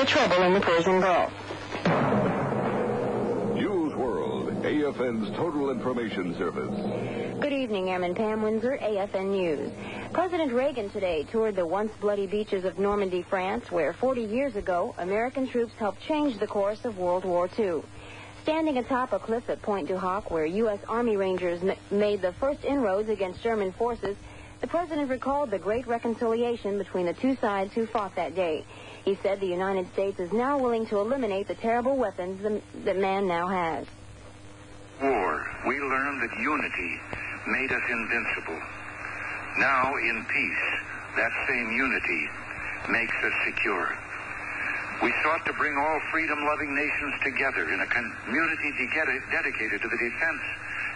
trouble in the Persian Gulf. Newsworld, AFN's total information service. Good evening, Airman Pam Windsor, AFN News. President Reagan today toured the once bloody beaches of Normandy, France, where 40 years ago, American troops helped change the course of World War II. Standing atop a cliff at Pointe du Hoc, where U.S. Army Rangers made the first inroads against German forces, the president recalled the great reconciliation between the two sides who fought that day. He said the United States is now willing to eliminate the terrible weapons that man now has. War, we learned that unity made us invincible. Now, in peace, that same unity makes us secure. We sought to bring all freedom-loving nations together in a community dedicated to the defense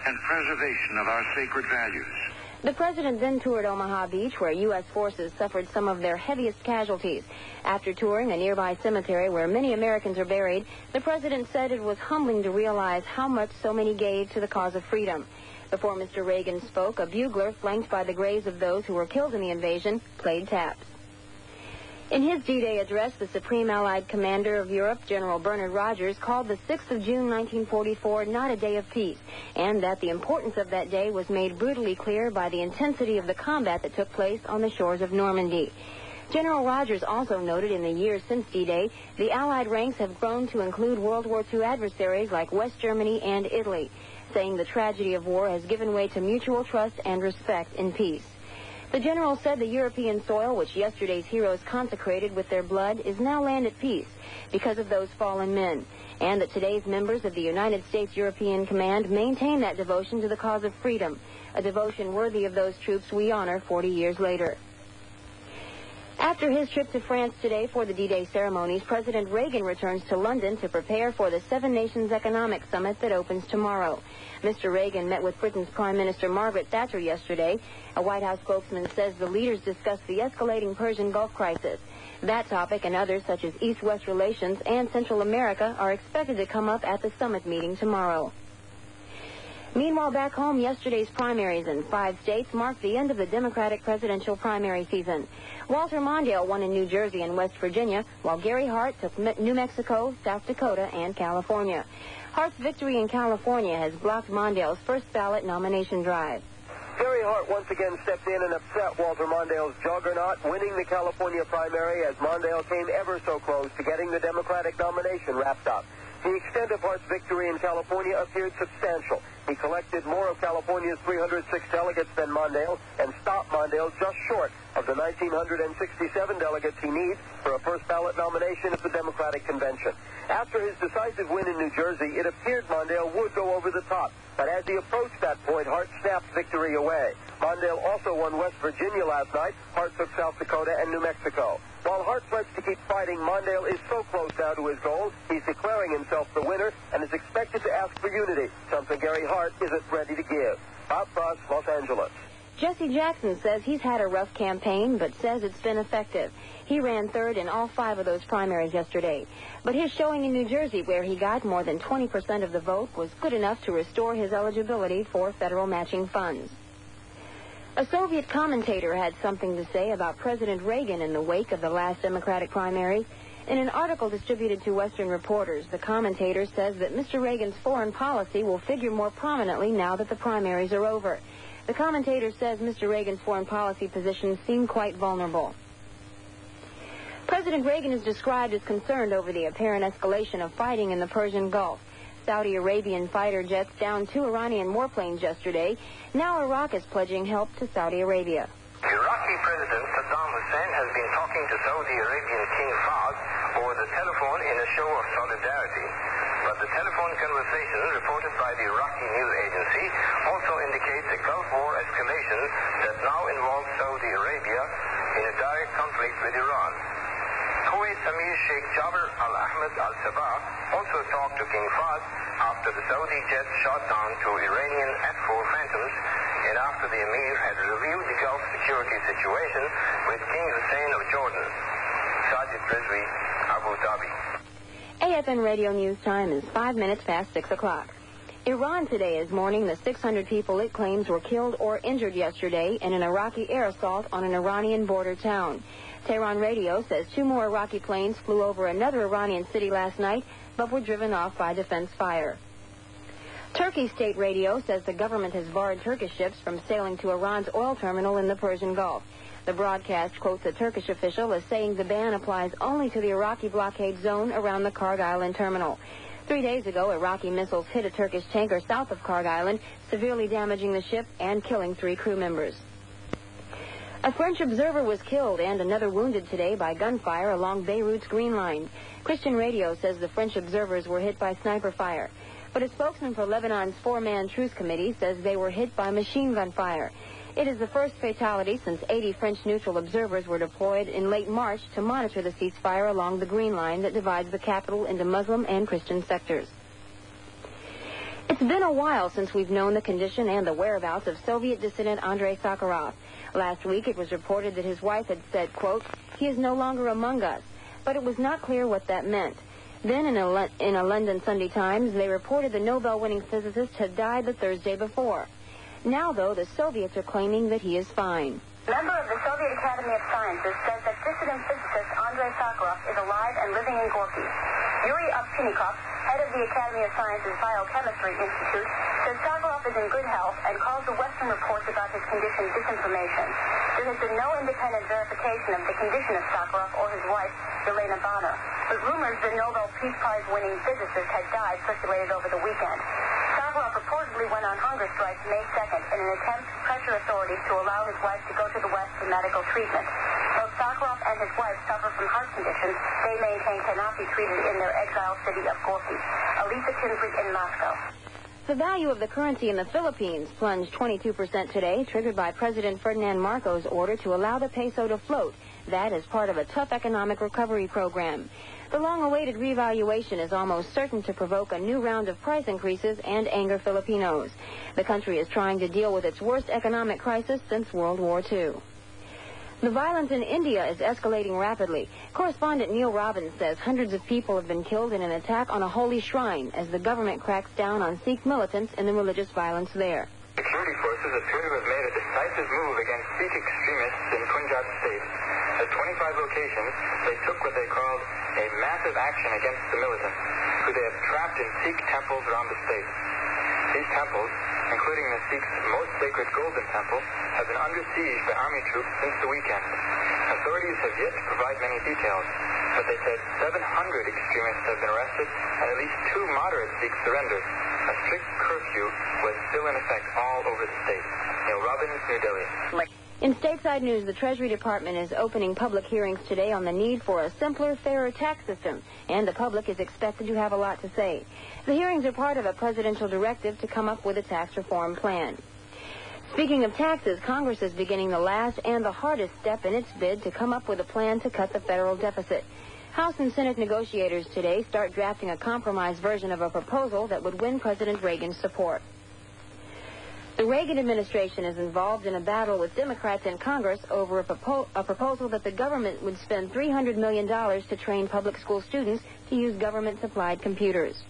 and preservation of our sacred values. The president then toured Omaha Beach, where U.S. forces suffered some of their heaviest casualties. After touring a nearby cemetery where many Americans are buried, the president said it was humbling to realize how much so many gave to the cause of freedom. Before Mr. Reagan spoke, a bugler flanked by the graves of those who were killed in the invasion played taps. In his D-Day address, the Supreme Allied Commander of Europe, General Bernard Rogers, called the 6th of June 1944 not a day of peace, and that the importance of that day was made brutally clear by the intensity of the combat that took place on the shores of Normandy. General Rogers also noted in the years since D-Day, the Allied ranks have grown to include World War II adversaries like West Germany and Italy, saying the tragedy of war has given way to mutual trust and respect in peace. The general said the European soil, which yesterday's heroes consecrated with their blood, is now land at peace because of those fallen men, and that today's members of the United States European Command maintain that devotion to the cause of freedom, a devotion worthy of those troops we honor 40 years later. After his trip to France today for the D-Day ceremonies, President Reagan returns to London to prepare for the Seven Nations Economic Summit that opens tomorrow. Mr. Reagan met with Britain's Prime Minister Margaret Thatcher yesterday. A White House spokesman says the leaders discussed the escalating Persian Gulf crisis. That topic and others such as East-West relations and Central America are expected to come up at the summit meeting tomorrow. Meanwhile, back home, yesterday's primaries in 5 states marked the end of the Democratic presidential primary season. Walter Mondale won in New Jersey and West Virginia, while Gary Hart took New Mexico, South Dakota, and California. Hart's victory in California has blocked Mondale's first ballot nomination drive. Gary Hart once again stepped in and upset Walter Mondale's juggernaut, winning the California primary as Mondale came ever so close to getting the Democratic nomination wrapped up. The extent of Hart's victory in California appeared substantial. He collected more of California's 306 delegates than Mondale and stopped Mondale just short of the 1,967 delegates he needs for a first ballot nomination at the Democratic Convention. After his decisive win in New Jersey, it appeared Mondale would go over the top. But as he approached that point, Hart snapped victory away. Mondale also won West Virginia last night. Hart took South Dakota and New Mexico. While Hart pledged to keep fighting, Mondale is so close now to his goal, he's declaring himself the winner and is expected to ask for unity, something Gary Hart isn't ready to give. Bob Frost, Los Angeles. Jesse Jackson says he's had a rough campaign, but says it's been effective. He ran third in all 5 of those primaries yesterday. But his showing in New Jersey, where he got more than 20% of the vote, was good enough to restore his eligibility for federal matching funds. A Soviet commentator had something to say about President Reagan in the wake of the last Democratic primaries. In an article distributed to Western reporters, the commentator says that Mr. Reagan's foreign policy will figure more prominently now that the primaries are over. The commentator says Mr. Reagan's foreign policy positions seem quite vulnerable. President Reagan is described as concerned over the apparent escalation of fighting in the Persian Gulf. Saudi Arabian fighter jets downed 2 Iranian warplanes yesterday. Now Iraq is pledging help to Saudi Arabia. Iraqi President Saddam Hussein has been talking to Saudi Arabian King Fahd over the telephone in a show of solidarity. But the telephone conversation reported by the Iraqi news agency also indicates a Gulf War escalation that now involves Saudi Arabia in a direct conflict with Iran. Kuwait's Emir Sheikh Jabir al-Ahmed al-Sabah also talked to King Fahd after the Saudi jets shot down 2 Iranian F-4 Phantoms and after the Emir had reviewed the Gulf security situation with King Hussein of Jordan. Sajid Rizvi, Abu Dhabi. AFN Radio News time is 5 minutes past 6 o'clock. Iran today is mourning the 600 people it claims were killed or injured yesterday in an Iraqi air assault on an Iranian border town. Tehran radio says 2 more Iraqi planes flew over another Iranian city last night, but were driven off by defense fire. Turkey state radio says the government has barred Turkish ships from sailing to Iran's oil terminal in the Persian Gulf. The broadcast quotes a Turkish official as saying the ban applies only to the Iraqi blockade zone around the Karg Island terminal. 3 days ago, Iraqi missiles hit a Turkish tanker south of Karg Island, severely damaging the ship and killing 3 crew members. A French observer was killed and another wounded today by gunfire along Beirut's Green Line. Christian radio says the French observers were hit by sniper fire, but a spokesman for Lebanon's 4-man truce committee says they were hit by machine gun fire. It is the first fatality since 80 French neutral observers were deployed in late March to monitor the ceasefire along the Green Line that divides the capital into Muslim and Christian sectors. It's been a while since we've known the condition and the whereabouts of Soviet dissident Andrei Sakharov. Last week it was reported that his wife had said, quote, "He is no longer among us," but it was not clear what that meant. Then in a London Sunday Times, they reported the Nobel-winning physicist had died the Thursday before. Now, though, the Soviets are claiming that he is fine. A member of the Soviet Academy of Sciences says that dissident physicist Andrei Sakharov is alive and living in Gorky. Yuri Ovchinnikov, head of the Academy of Sciences Biochemistry Institute, says Sakharov is in good health and calls the Western reports about his condition disinformation. There has been no independent verification of the condition of Sakharov or his wife, Yelena Bonner, but rumors the Nobel Peace Prize-winning physicist had died circulated over the weekend. Sakharov reportedly went on hunger strike May 2nd in an attempt to pressure authorities to allow his wife to go to the West for medical treatment. Both Sakharov and his wife suffer from heart conditions they maintain cannot be treated in their exiled city of Gorky. Elisa Tinsley in Moscow. The value of the currency in the Philippines plunged 22% today, triggered by President Ferdinand Marcos' order to allow the peso to float. That is part of a tough economic recovery program. The long-awaited revaluation is almost certain to provoke a new round of price increases and anger Filipinos. The country is trying to deal with its worst economic crisis since World War II. The violence in India is escalating rapidly. Correspondent Neil Robbins says hundreds of people have been killed in an attack on a holy shrine as the government cracks down on Sikh militants in the religious violence there. Security forces appear to have made a decisive move against Sikh extremists in Punjab state. At 25 locations, they took what they called a massive action against the militants, who they have trapped in Sikh temples around the state. These temples, including the Sikhs' most sacred Golden Temple, have been under siege by army troops since the weekend. Authorities have yet to provide many details, but they said 700 extremists have been arrested and at least 2 moderate Sikhs surrendered. A strict curfew was still in effect all over the state. Neil Robbins, New Delhi. In stateside news, the Treasury Department is opening public hearings today on the need for a simpler, fairer tax system, and the public is expected to have a lot to say. The hearings are part of a presidential directive to come up with a tax reform plan. Speaking of taxes, Congress is beginning the last and the hardest step in its bid to come up with a plan to cut the federal deficit. House and Senate negotiators today start drafting a compromise version of a proposal that would win President Reagan's support. The Reagan administration is involved in a battle with Democrats in Congress over a proposal that the government would spend $300 million to train public school students to use government-supplied computers.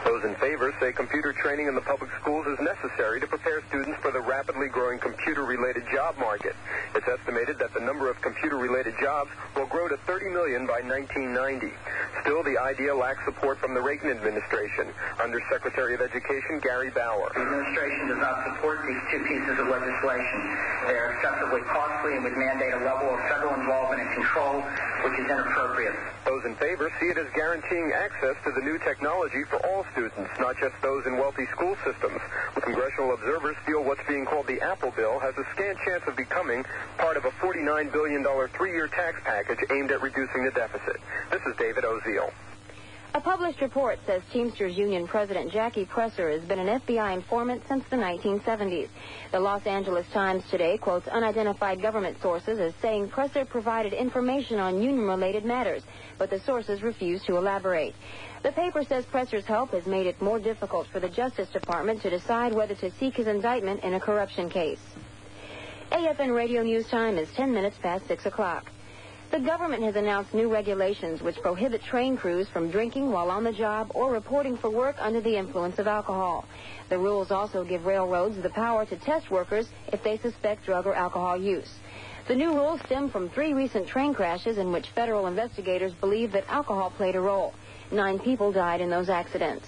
Those in favor say computer training in the public schools is necessary to prepare students for the rapidly growing computer-related job market. It's estimated that the number of computer-related jobs will grow to 30 million by 1990. Still, the idea lacks support from the Reagan administration. Undersecretary of Education Gary Bauer. The administration does not support these 2 pieces of legislation. They are excessively costly and would mandate a level of federal involvement and control which is inappropriate. Those in favor see it as guaranteeing access to the new technology for all students, not just those in wealthy school systems. Congressional observers feel what's being called the Apple bill has a scant chance of becoming part of a $49 billion 3-year tax package aimed at reducing the deficit. This is David Oziel. A published report says Teamsters Union President Jackie Presser has been an FBI informant since the 1970s. The Los Angeles Times today quotes unidentified government sources as saying Presser provided information on union-related matters, but the sources refuse to elaborate. The paper says Presser's help has made it more difficult for the Justice Department to decide whether to seek his indictment in a corruption case. AFN Radio News Time is 10 minutes past 6 o'clock. The government has announced new regulations which prohibit train crews from drinking while on the job or reporting for work under the influence of alcohol. The rules also give railroads the power to test workers if they suspect drug or alcohol use. The new rules stem from 3 recent train crashes in which federal investigators believe that alcohol played a role. 9 people died in those accidents.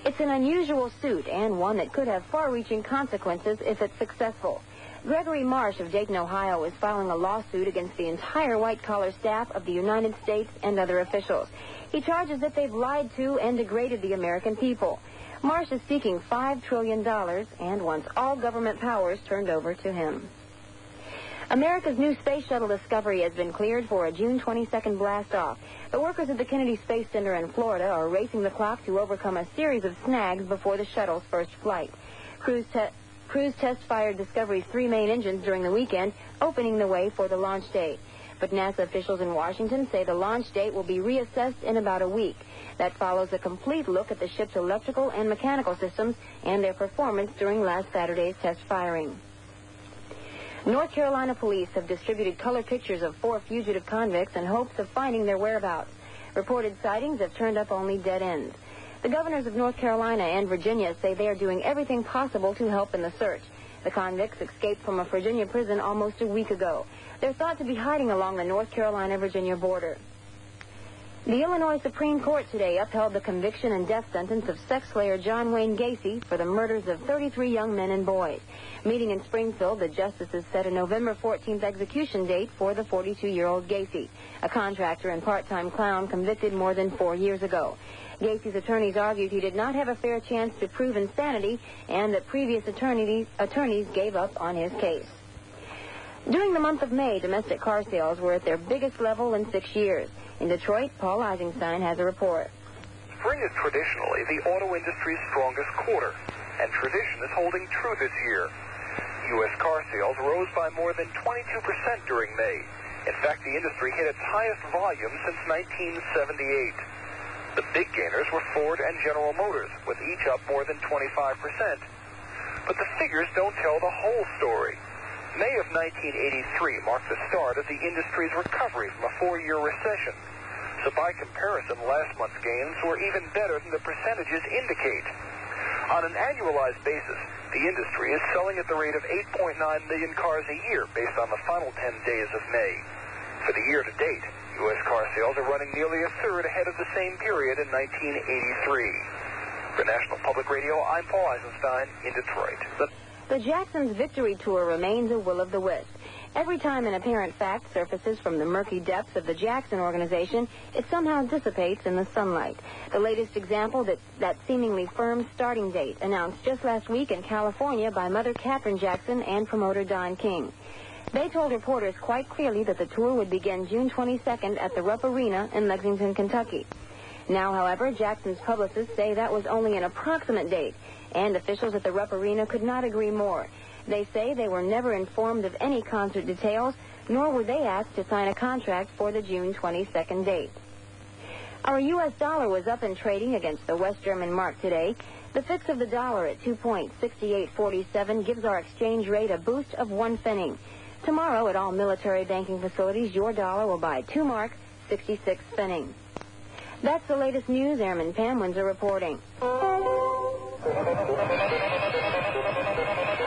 It's an unusual suit and one that could have far-reaching consequences if it's successful. Gregory Marsh of Dayton, Ohio, is filing a lawsuit against the entire white-collar staff of the United States and other officials. He charges that they've lied to and degraded the American people. Marsh is seeking $5 trillion and wants all government powers turned over to him. America's new space shuttle Discovery has been cleared for a June 22nd blast-off. The workers at the Kennedy Space Center in Florida are racing the clock to overcome a series of snags before the shuttle's first flight. Crews test-fired Discovery's 3 main engines during the weekend, opening the way for the launch date. But NASA officials in Washington say the launch date will be reassessed in about a week. That follows a complete look at the ship's electrical and mechanical systems and their performance during last Saturday's test firing. North Carolina police have distributed color pictures of 4 fugitive convicts in hopes of finding their whereabouts. Reported sightings have turned up only dead ends. The governors of North Carolina and Virginia say they are doing everything possible to help in the search. The convicts escaped from a Virginia prison almost a week ago. They're thought to be hiding along the North Carolina-Virginia border. The Illinois Supreme Court today upheld the conviction and death sentence of sex slayer John Wayne Gacy for the murders of 33 young men and boys. Meeting in Springfield, the justices set a November 14th execution date for the 42-year-old Gacy, a contractor and part-time clown convicted more than 4 years ago. Gacy's attorneys argued he did not have a fair chance to prove insanity and that previous attorneys gave up on his case. During the month of May, domestic car sales were at their biggest level in 6 years. In Detroit, Paul Eisenstein has a report. Spring is traditionally the auto industry's strongest quarter, and tradition is holding true this year. U.S. car sales rose by more than 22% during May. In fact, the industry hit its highest volume since 1978. The big gainers were Ford and General Motors, with each up more than 25%. But the figures don't tell the whole story. May of 1983 marked the start of the industry's recovery from a 4-year recession. So by comparison, last month's gains were even better than the percentages indicate. On an annualized basis, the industry is selling at the rate of 8.9 million cars a year based on the final 10 days of May. For the year to date, U.S. car sales are running nearly a third ahead of the same period in 1983. For National Public Radio, I'm Paul Eisenstein in Detroit. The Jacksons' victory tour remains a will of the wisp. Every time an apparent fact surfaces from the murky depths of the Jackson organization, it somehow dissipates in the sunlight. The latest example, that seemingly firm starting date, announced just last week in California by Mother Catherine Jackson and promoter Don King. They told reporters quite clearly that the tour would begin June 22nd at the Rupp Arena in Lexington, Kentucky. Now, however, Jackson's publicists say that was only an approximate date, and officials at the Rupp Arena could not agree more. They say they were never informed of any concert details, nor were they asked to sign a contract for the June 22nd date. Our U.S. dollar was up in trading against the West German mark today. The fix of the dollar at 2.6847 gives our exchange rate a boost of 1 pfennig. Tomorrow at all military banking facilities, your dollar will buy 2 mark, 66 pfennig. That's the latest news. Airman Pam Windsor reporting.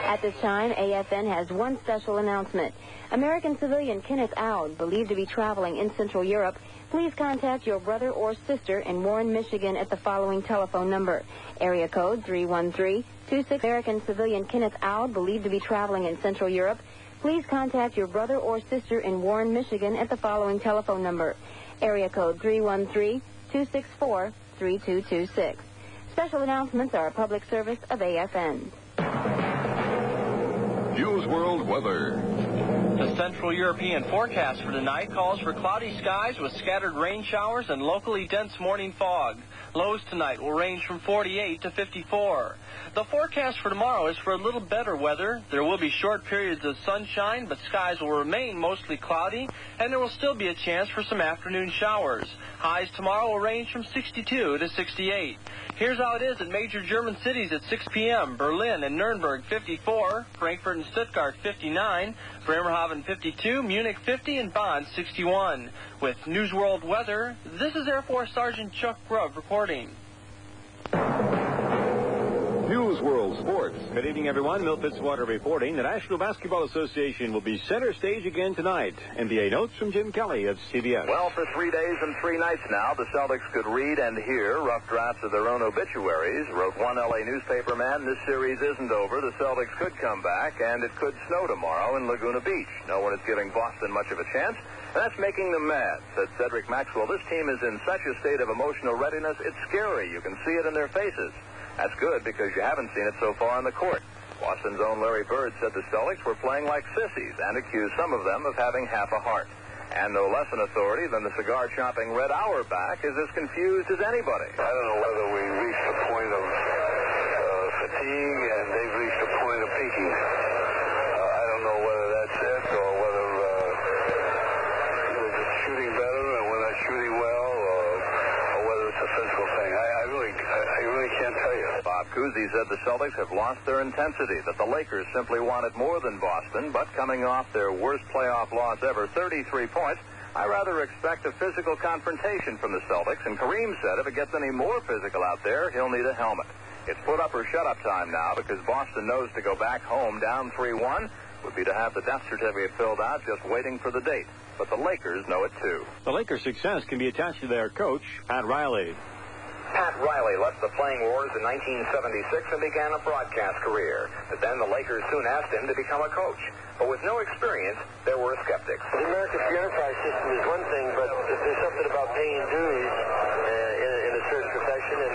At this time, AFN has one special announcement. American civilian Kenneth Aud, believed to be traveling in Central Europe, please contact your brother or sister in Warren, Michigan at the following telephone number. Area code 313-26. American civilian Kenneth Aud, believed to be traveling in Central Europe, please contact your brother or sister in Warren, Michigan at the following telephone number. Area code 313-264-3226. Special announcements are a public service of AFN. Newsworld weather. The Central European forecast for tonight calls for cloudy skies with scattered rain showers and locally dense morning fog. Lows tonight will range from 48 to 54. The forecast for tomorrow is for a little better weather. There will be short periods of sunshine, but skies will remain mostly cloudy, and there will still be a chance for some afternoon showers. Highs tomorrow will range from 62 to 68. Here's how it is at major German cities at 6 p.m. Berlin and Nuremberg, 54. Frankfurt and Stuttgart, 59. Bremerhaven 52, Munich 50, and Bonn 61. With Newsworld weather, this is Air Force Sergeant Chuck Grubb reporting. Newsworld Sports. Good evening, everyone. Milt Fitzwater reporting. The National Basketball Association will be center stage again tonight. NBA notes from Jim Kelly of CBS. Well, for 3 days and 3 nights now, the Celtics could read and hear rough drafts of their own obituaries. Wrote one L.A. newspaper man, this series isn't over. The Celtics could come back, and it could snow tomorrow in Laguna Beach. No one is giving Boston much of a chance. And that's making them mad, said Cedric Maxwell. This team is in such a state of emotional readiness, it's scary. You can see it in their faces. That's good because you haven't seen it so far on the court. Boston's own Larry Bird said the Celtics were playing like sissies and accused some of them of having half a heart. And no less an authority than the cigar-chopping Red Auerbach is as confused as anybody. I don't know whether we reached the point of fatigue and they've reached the point of peaking. I don't know whether that's it or whether we're just shooting better and we're not shooting well or whether it's a physical thing. I really can't tell you. Bob Cousy said the Celtics have lost their intensity, that the Lakers simply wanted more than Boston, but coming off their worst playoff loss ever, 33 points, I rather expect a physical confrontation from the Celtics, and Kareem said if it gets any more physical out there, he'll need a helmet. It's put up or shut up time now because Boston knows to go back home down 3-1 would be to have the death certificate filled out just waiting for the date. But the Lakers know it too. The Lakers' success can be attached to their coach, Pat Riley. Pat Riley left the playing wars in 1976 and began a broadcast career. But then the Lakers soon asked him to become a coach. But with no experience, there were skeptics. The American Free Enterprise System is one thing, but there's something about paying dues in a certain profession. And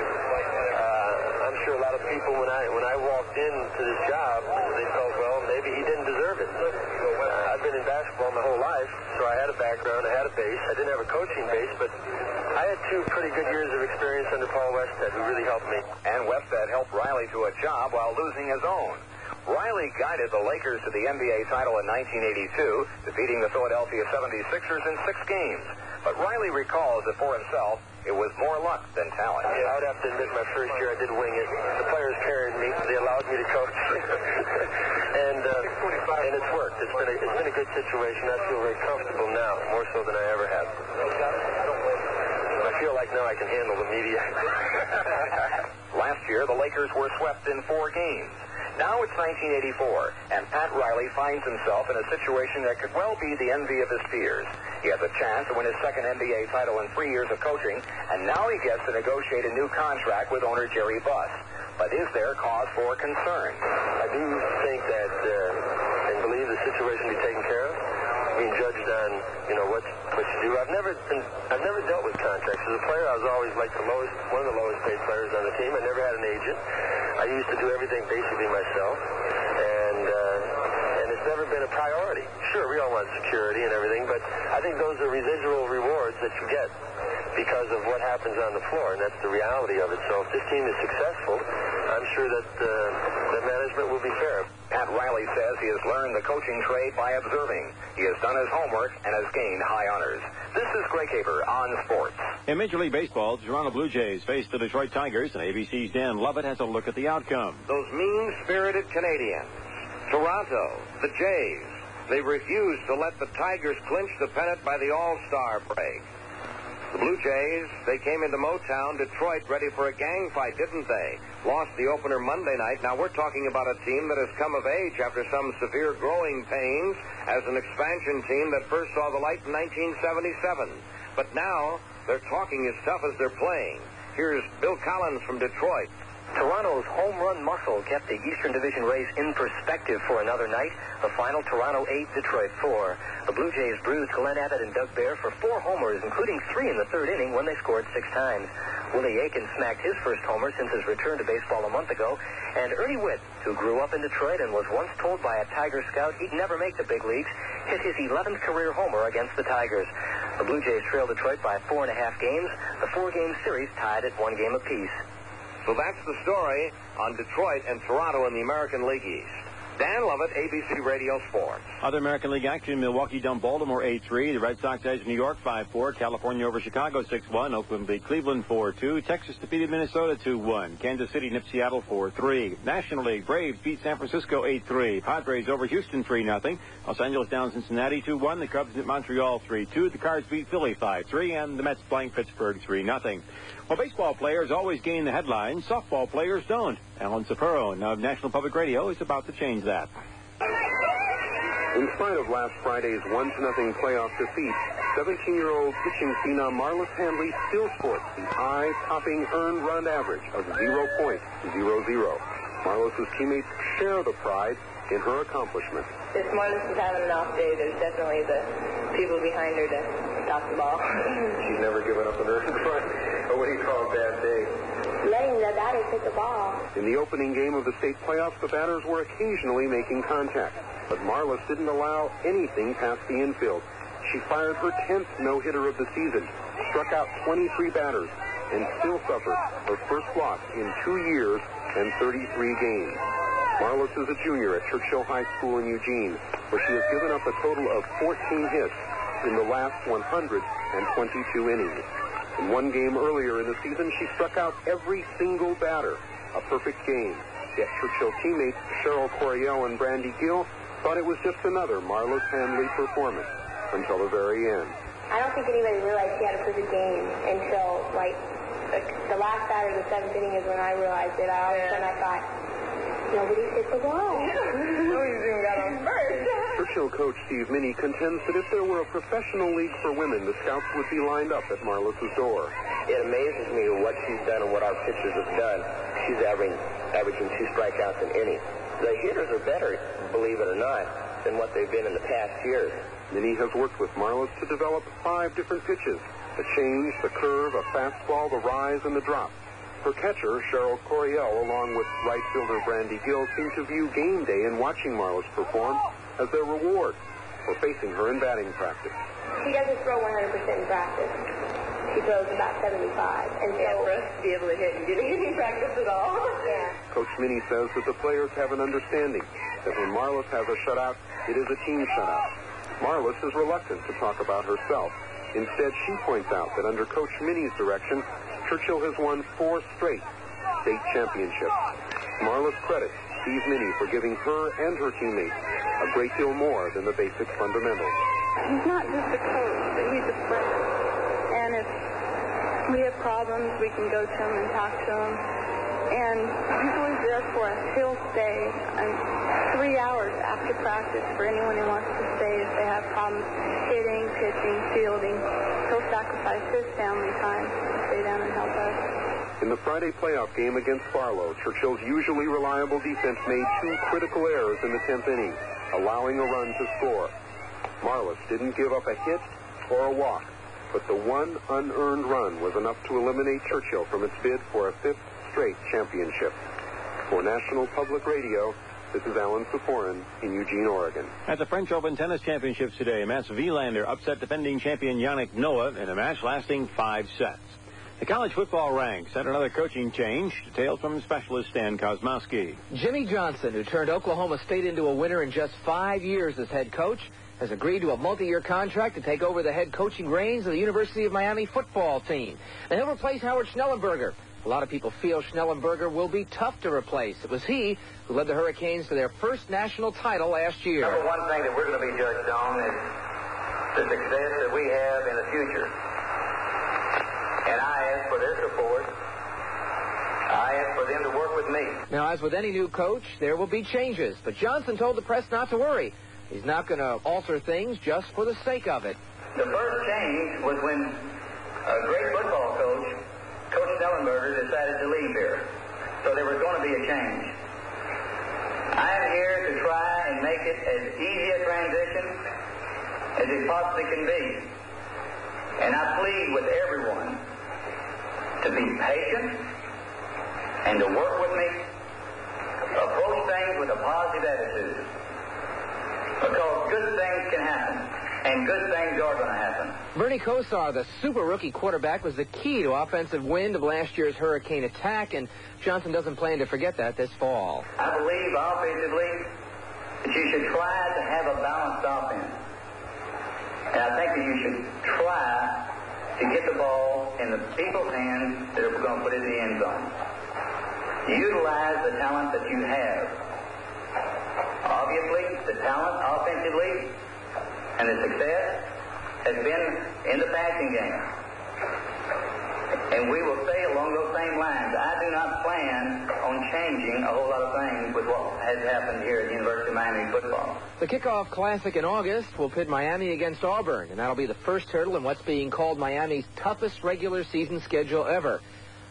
I'm sure a lot of people, when I walked into this job, they felt, well, maybe he didn't deserve it. I've been in basketball my whole life, so I had a background, I had a base. I didn't have a coaching base, but I had 2 pretty good years of experience under Paul Westhead, who really helped me. And Westhead helped Riley to a job while losing his own. Riley guided the Lakers to the NBA title in 1982, defeating the Philadelphia 76ers in 6 games. But Riley recalls that for himself, it was more luck than talent. Yeah, I would have to admit my first year I did wing it. The players carried me. They allowed me to coach. and it's worked. It's been a good situation. I feel very comfortable now, more so than I ever have. I feel like now I can handle the media. Last year, the Lakers were swept in 4 games. Now it's 1984, and Pat Riley finds himself in a situation that could well be the envy of his peers. He has a chance to win his second NBA title in 3 years of coaching, and now he gets to negotiate a new contract with owner Jerry Buss. But is there cause for concern? I do think that and believe the situation be taken care of, being judged on, what you do. I've never dealt with contracts. As a player, I was always like one of the lowest paid players on the team. I never had an agent. I used to do everything basically myself, and it's never been a priority. Sure, we all want security and everything, but I think those are residual rewards that you get because of what happens on the floor, and that's the reality of it. So if this team is successful, I'm sure that the management will be fair. Pat Riley says he has learned the coaching trade by observing. He has done his homework and has gained high honors. This is Greg Haber on Sports. In Major League Baseball, the Toronto Blue Jays face the Detroit Tigers, and ABC's Dan Lovett has a look at the outcome. Those mean-spirited Canadians, Toronto, the Jays, they refused to let the Tigers clinch the pennant by the All-Star break. The Blue Jays, they came into Motown, Detroit, ready for a gang fight, didn't they? Lost the opener Monday night. Now we're talking about a team that has come of age after some severe growing pains as an expansion team that first saw the light in 1977. But now they're talking as tough as they're playing. Here's Bill Collins from Detroit. Toronto's home run muscle kept the Eastern Division race in perspective for another night. The final, Toronto 8, Detroit 4. The Blue Jays bruised Glenn Abbott and Doug Bear for 4 homers, including 3 in the 3rd inning when they scored 6 times. Willie Aiken smacked his first homer since his return to baseball a month ago. And Ernie Witt, who grew up in Detroit and was once told by a Tiger scout he'd never make the big leagues, hit his 11th career homer against the Tigers. The Blue Jays trailed Detroit by 4.5 games. The 4-game series tied at 1 game apiece. So that's the story on Detroit and Toronto in the American League East. Dan Lovett, ABC Radio Sports. Other American League action, Milwaukee dumped Baltimore 8-3. The Red Sox edged New York 5-4. California over Chicago 6-1. Oakland beat Cleveland 4-2. Texas defeated Minnesota 2-1. Kansas City nipped Seattle 4-3. National League, Braves beat San Francisco 8-3. Padres over Houston 3-0. Los Angeles down Cincinnati 2-1. The Cubs nipped Montreal 3-2. The Cards beat Philly 5-3. And the Mets blanked Pittsburgh 3-0. Well, baseball players always gain the headlines. Softball players don't. Alan Sapiro of National Public Radio is about to change that. In spite of last Friday's 1-0 playoff defeat, 17-year-old pitching phenom Marlis Hanley still sports the eye-popping earned run average of 0.00. Marlis' teammates share the pride in her accomplishment. If Marlis is having an off day, there's definitely the people behind her to stop the ball. She's never given up an earned run. What do you call a bad day? Letting the batters hit the ball. In the opening game of the state playoffs, the batters were occasionally making contact, but Marlis didn't allow anything past the infield. She fired her 10th no-hitter of the season, struck out 23 batters, and still suffered her first loss in 2 years and 33 games. Marlis is a junior at Churchill High School in Eugene, where she has given up a total of 14 hits in the last 122 innings. In one game earlier in the season, she struck out every single batter. A perfect game. Yet Churchill teammates Cheryl Coryell and Brandy Gill thought it was just another Marlis Hanley performance until the very end. I don't think anybody realized she had a perfect game until, the last batter of the 7th inning is when I realized it. All of a sudden I thought, nobody hit the ball. Nobody's even got on first. Churchill coach Steve Minnie contends that if there were a professional league for women, the scouts would be lined up at Marlis' door. It amazes me what she's done and what our pitchers have done. She's averaging 2 strikeouts an inning. The hitters are better, believe it or not, than what they've been in the past years. Minnie has worked with Marlis to develop 5 different pitches: the change, the curve, a fastball, the rise, and the drop. Her catcher, Cheryl Coryell, along with right fielder Brandy Gill, seem to view game day and watching Marlis perform as their reward for facing her in batting practice. She doesn't throw 100% in practice. She throws about 75. And so for us to be able to hit and get any practice at all. Yeah. Coach Minnie says that the players have an understanding that when Marlis has a shutout, it is a team shutout. Marlis is reluctant to talk about herself. Instead, she points out that under Coach Minnie's direction, Churchill has won 4 straight state championships. Marlis credits Steve Minnie for giving her and her teammates a great deal more than the basic fundamentals. He's not just a coach, but he's a friend. And if we have problems, we can go to him and talk to him. And he's always there for us. He'll stay 3 hours after practice for anyone who wants to stay if they have problems hitting, pitching, fielding. He'll sacrifice his family time to stay down and help us. In the Friday playoff game against Barlow, Churchill's usually reliable defense made 2 critical errors in the 10th inning, allowing a run to score. Marlis didn't give up a hit or a walk, but the one unearned run was enough to eliminate Churchill from its bid for a 5th straight championship. For National Public Radio, this is Alan Seforin in Eugene, Oregon. At the French Open Tennis Championships today, Mats Wilander upset defending champion Yannick Noah in a match lasting 5 sets. The college football ranks had another coaching change. Details from specialist Stan Kosmowski. Jimmy Johnson, who turned Oklahoma State into a winner in just 5 years as head coach, has agreed to a multi-year contract to take over the head coaching reins of the University of Miami football team. And he'll replace Howard Schnellenberger. A lot of people feel Schnellenberger will be tough to replace. It was he who led the Hurricanes to their first national title last year. Number one thing that we're going to be judged on is the success that we have in the future. And I ask for their support. I ask for them to work with me. Now, as with any new coach, there will be changes. But Johnson told the press not to worry. He's not going to alter things just for the sake of it. The first change was when a great football coach, Coach Schnellenberger, decided to leave here. So there was going to be a change. I am here to try and make it as easy a transition as it possibly can be. And I plead with everyone to be patient and to work with me, approach things with a positive attitude. Because good things can happen, and good things are going to happen. Bernie Kosar, the super rookie quarterback, was the key to offensive wind of last year's Hurricane attack, and Johnson doesn't plan to forget that this fall. I believe offensively that you should try to have a balanced offense. And I think that you should try to get the ball in the people's hands that are going to put it in the end zone. Utilize the talent that you have. Obviously, the talent offensively and the success has been in the passing game. And we will stay along those same lines. I do not plan on changing a whole lot of things with what has happened here at the University of Miami football. The kickoff classic in August will pit Miami against Auburn, and that'll be the first hurdle in what's being called Miami's toughest regular season schedule ever.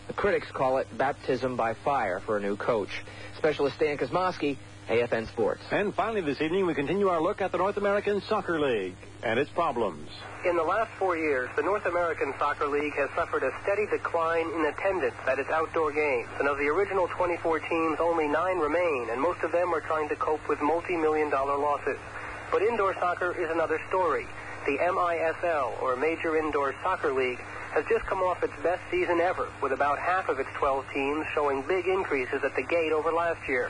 The critics call it baptism by fire for a new coach. Specialist Stan Kosmowski, AFN Sports. And finally this evening, we continue our look at the North American Soccer League and its problems. In the last 4 years, the North American Soccer League has suffered a steady decline in attendance at its outdoor games. And of the original 24 teams, only 9 remain, and most of them are trying to cope with multi-million-dollar losses. But indoor soccer is another story. The MISL, or Major Indoor Soccer League, has just come off its best season ever, with about half of its 12 teams showing big increases at the gate over last year.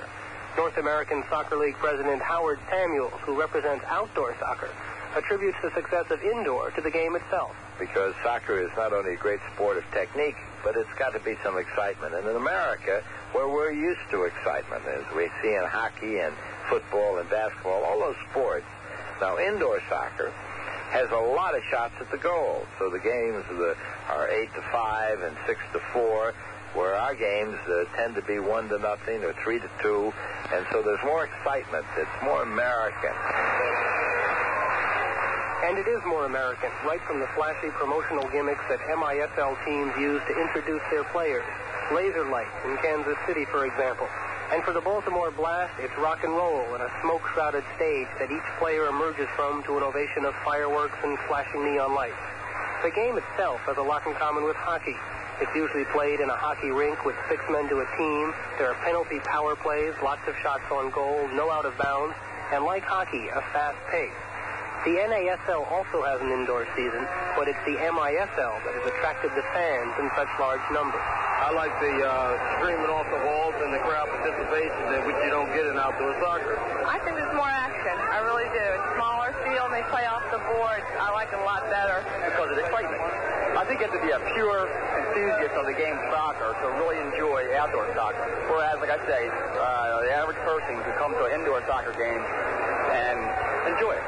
North American Soccer League President Howard Samuels, who represents outdoor soccer, attributes the success of indoor to the game itself. Because soccer is not only a great sport of technique, but it's got to be some excitement. And in America, where we're used to excitement, as we see in hockey and football and basketball, all those sports, now indoor soccer has a lot of shots at the goal. So the games are 8-5 and 6-4, where our games tend to be 1-0 or 3-2, and so there's more excitement. It's more American. And it is more American, right from the flashy promotional gimmicks that MISL teams use to introduce their players. Laser lights in Kansas City, for example. And for the Baltimore Blast, it's rock and roll and a smoke-shrouded stage that each player emerges from to an ovation of fireworks and flashing neon lights. The game itself has a lot in common with hockey. It's usually played in a hockey rink with 6 men to a team. There are penalty power plays, lots of shots on goal, no out of bounds, and like hockey, a fast pace. The NASL also has an indoor season, but it's the MISL that has attracted the fans in such large numbers. I like the screaming off the walls and the crowd participation that which you don't get in outdoor soccer. I think there's more action. I really do. It's smaller field and they play off the boards. I like it a lot better. Because of excitement. I think you have to be a pure enthusiast of the game of soccer to really enjoy outdoor soccer. Whereas, like I say, the average person could come to an indoor soccer game and enjoy it.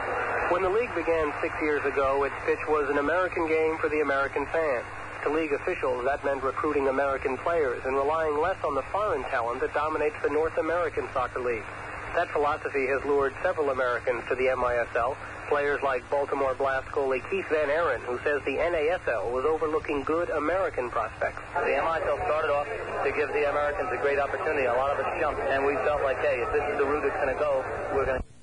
When the league began 6 years ago, its pitch was an American game for the American fan. To league officials, that meant recruiting American players and relying less on the foreign talent that dominates the North American Soccer League. That philosophy has lured several Americans to the MISL, players like Baltimore Blast goalie Keith Van Aaron, who says the NASL was overlooking good American prospects. The MISL started off to give the Americans a great opportunity. A lot of us jumped, and we felt like, hey, if this is the route it's going to go, we're going to...